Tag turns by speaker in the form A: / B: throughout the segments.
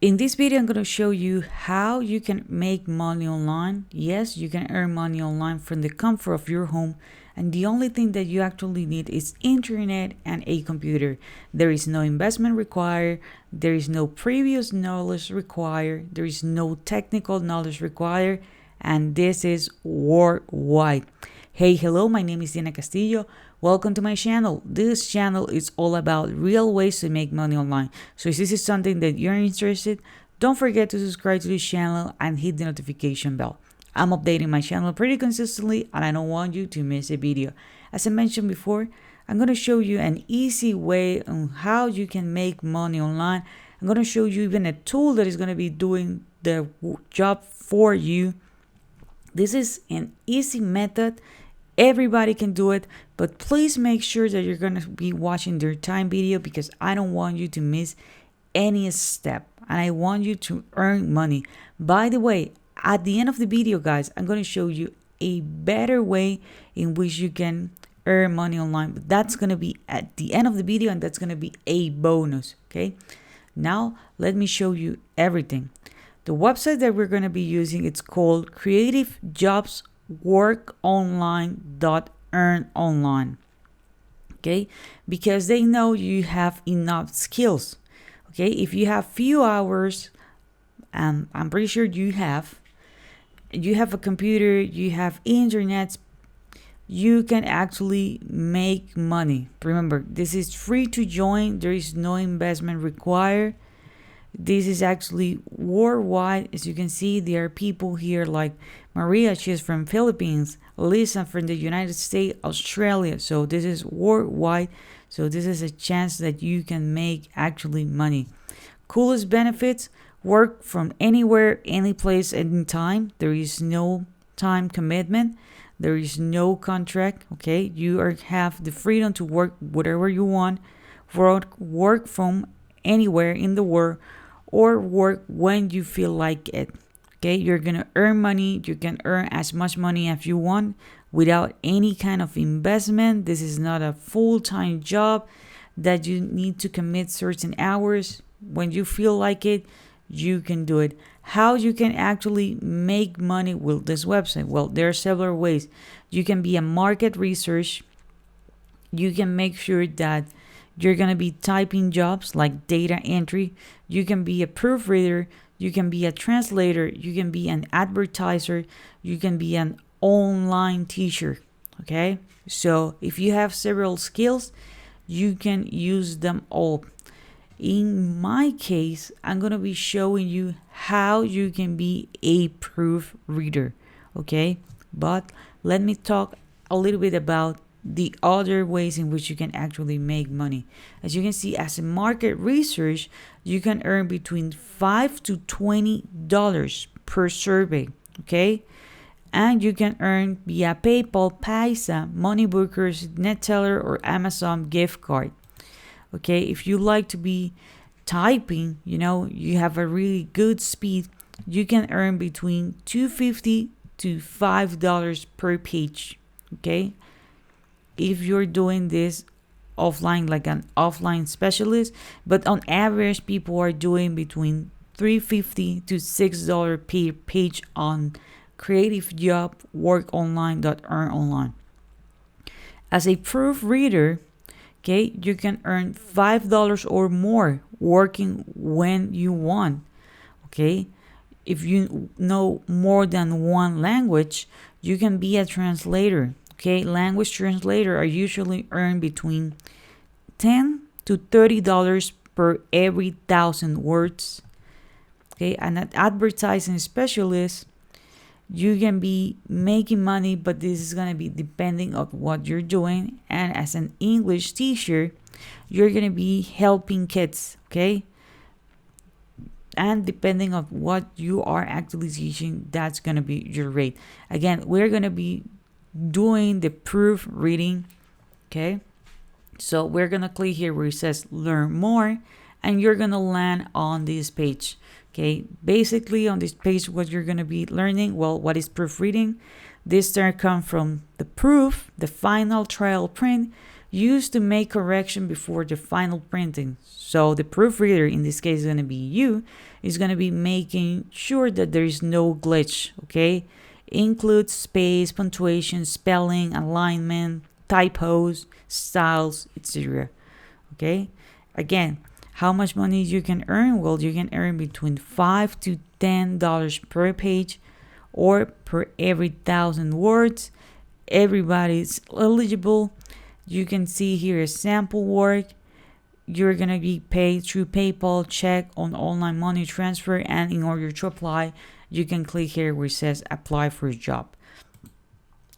A: In this video, I'm going to show you how you can make money online. Yes, you can earn money online from the comfort of your home. And the only thing that you actually need is internet and a computer. There is no investment required. There is no previous knowledge required. There is no technical knowledge required. And this is worldwide. Hey, hello, my name is Diana Castillo. Welcome to my channel. This channel is all about real ways to make money online. So if this is something that you're interested, don't forget to subscribe to this channel and hit the notification bell. I'm updating my channel pretty consistently and I don't want you to miss a video. As I mentioned before, I'm going to show you an easy way on how you can make money online. I'm going to show you even a tool that is going to be doing the job for you. This is an easy method. Everybody can do it, but please make sure that you're going to be watching the time video because I don't want you to miss any step and I want you to earn money. By the way, at the end of the video, guys, I'm going to show you a better way in which you can earn money online. But that's going to be at the end of the video and that's going to be a bonus, okay? Now, let me show you everything. The website that we're going to be using, it's called creativejobsworkonline.earnonline. Okay, because they know you have enough skills. Okay, if you have few hours, I'm pretty sure you have a computer, you have internet, you can actually make money. Remember, this is free to join. There is no investment required. This is actually worldwide. As you can see, there are people here like Maria, she's from Philippines, Lisa from the United States, Australia. So this is worldwide. So this is a chance that you can make actually money. Coolest benefits: work from anywhere, any place, anytime. There is no time commitment. There is no contract. Okay, you have the freedom to work whatever you want. Work from anywhere in the world, or work when you feel like it. Okay, you're gonna earn money. You can earn as much money as you want without any kind of investment. This is not a full-time job that you need to commit certain hours. When you feel like it, you can do it. How you can actually make money with this website? Well, there are several ways. You can be a market research. You can make sure that you're going to be typing jobs like data entry. You can be a proofreader. You can be a translator. You can be an advertiser. You can be an online teacher. Okay? So if you have several skills, you can use them all. In my case, I'm going to be showing you how you can be a proofreader. Okay? But let me talk a little bit about the other ways in which you can actually make money. As you can see, as a market research, you can earn between $5 to $20 per survey. Okay, and you can earn via PayPal, Paisa, Moneybookers, Neteller, or Amazon gift card. Okay, if you like to be typing, you have a really good speed, you can earn between $2.50 to $5 per page. Okay, if you're doing this offline, like an offline specialist, but on average, people are doing between $3.50 to $6 per page on creativejobsworkonline.earnonline. As a proofreader, okay, you can earn $5 or more working when you want. Okay, if you know more than one language, you can be a translator. Okay, language translator are usually earned between $10 to $30 per every 1,000 words. Okay, and an advertising specialist, you can be making money, but this is gonna be depending on what you're doing. And as an English teacher, you're gonna be helping kids. Okay, and depending on what you are actually teaching, that's gonna be your rate. Again, we're gonna be doing the proofreading. Okay, so we're gonna click here where it says learn more, and you're gonna land on this page. Okay, basically on this page, what you're gonna be learning, well, what is proofreading? This term comes from the proof, the final trial print. used to make correction before the final printing. So the proofreader, in this case is going to be you, is going to be making sure that there is no glitch, okay? Includes space, punctuation, spelling, alignment, typos, styles, etc. Okay? Again, how much money you can earn? Well, you can earn between $5 to $10 per page or per every 1,000 words. Everybody's eligible. You can see here a sample work. You're going to be paid through PayPal, check, on online money transfer, and in order to apply, you can click here where it says apply for a job.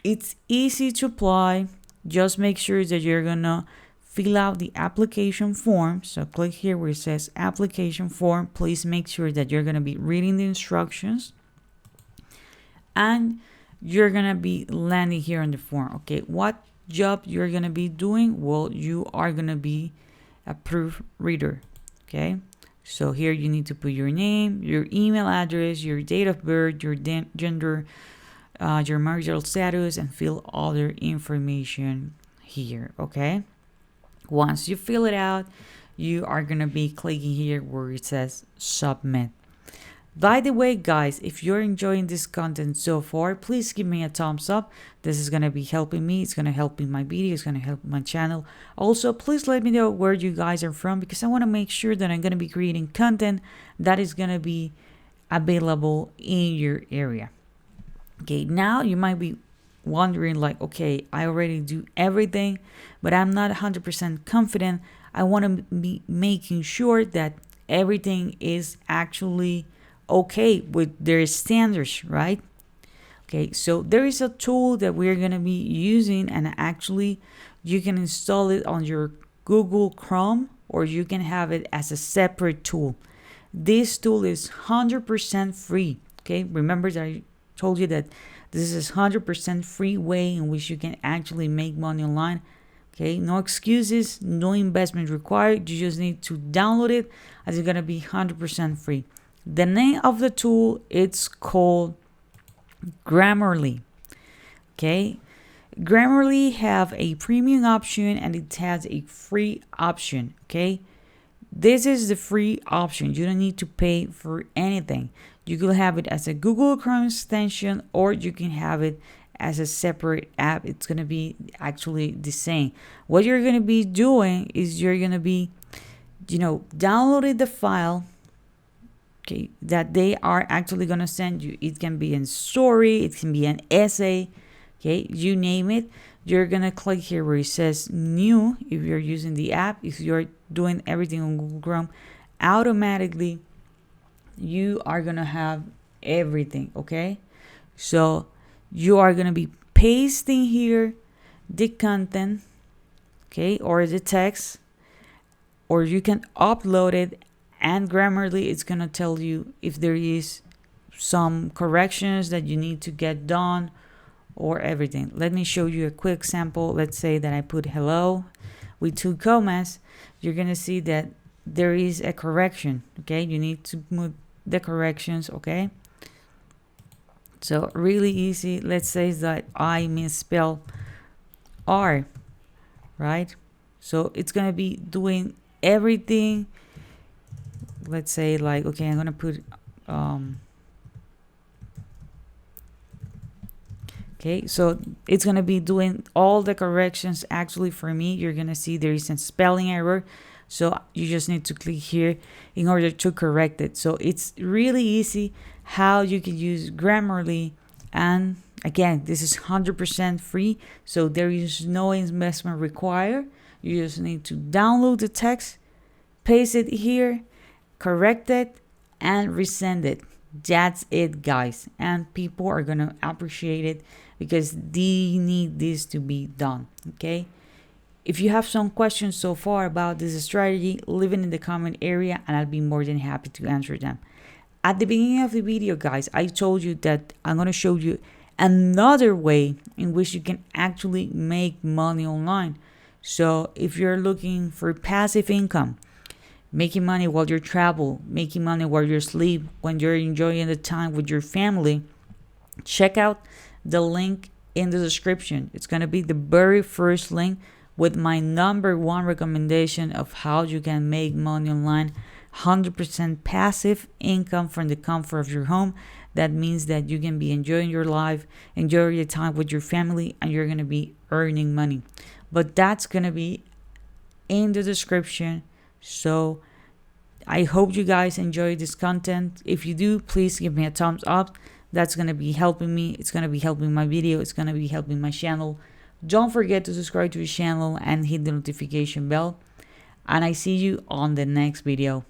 A: It's easy to apply. Just make sure that you're going to fill out the application form. So click here where it says application form. Please make sure that you're going to be reading the instructions. And you're going to be landing here on the form. Okay, what job you're going to be doing? Well, you are going to be a proofreader. Okay, so here you need to put your name, your email address, your date of birth, your gender, your marital status, and fill other information here. Okay, once you fill it out, you are going to be clicking here where it says submit. By the way, guys, if you're enjoying this content so far, please give me a thumbs up. This is going to be helping me. It's going to help in my video. It's going to help my channel. Also, please let me know where you guys are from, because I want to make sure that I'm going to be creating content that is going to be available in your area. Okay, now you might be wondering like, okay, I already do everything, but I'm not 100% confident. I want to be making sure that everything is actually okay with their standards, right? Okay, so there is a tool that we're going to be using, and actually you can install it on your Google Chrome, or you can have it as a separate tool. This tool is 100% free. Okay, remember that I told you that this is 100% free way in which you can actually make money online. Okay, no excuses, no investment required. You just need to download it, as it's going to be 100% free. The name of the tool, it's called Grammarly. Okay, Grammarly have a premium option and it has a free option. Okay, this is the free option. You don't need to pay for anything. You could have it as a Google Chrome extension, or you can have it as a separate app. It's going to be actually the same. What you're going to be doing is you're going to be, downloading the file, okay, that they are actually going to send you. It can be a story, it can be an essay, okay, you name it. You're going to click here where it says new. If you're using the app, if you're doing everything on Google Chrome, automatically you are going to have everything. Okay, so you are going to be pasting here the content, okay, or the text, or you can upload it, and Grammarly is going to tell you if there is some corrections that you need to get done or everything. Let me show you a quick sample. Let's say that I put hello with 2 commas. You're going to see that there is a correction. Okay, you need to move the corrections. Okay, so really easy. Let's say that I misspell R, right? So it's going to be doing everything. Let's say like, okay, I'm gonna put okay, so it's gonna be doing all the corrections actually for me. You're gonna see there is a spelling error, so you just need to click here in order to correct it. So it's really easy how you can use Grammarly, and again, this is 100% free, so there is no investment required. You just need to download the text, paste it here, correct it, and resend it. That's it, guys, and people are gonna appreciate it because they need this to be done. Okay, if you have some questions so far about this strategy, leave it in the comment area and I'll be more than happy to answer them. At the beginning of the video, guys, I told you that I'm gonna show you another way in which you can actually make money online. So if you're looking for passive income, making money while you travel, making money while you sleep, when you're enjoying the time with your family, check out the link in the description. It's going to be the very first link with my number one recommendation of how you can make money online. 100% passive income from the comfort of your home. That means that you can be enjoying your life, enjoying your time with your family, and you're going to be earning money. But that's going to be in the description. So I hope you guys enjoy this content. If you do, please give me a thumbs up. That's going to be helping me. It's going to be helping my video. It's going to be helping my channel. Don't forget to subscribe to the channel and hit the notification bell. And I see you on the next video.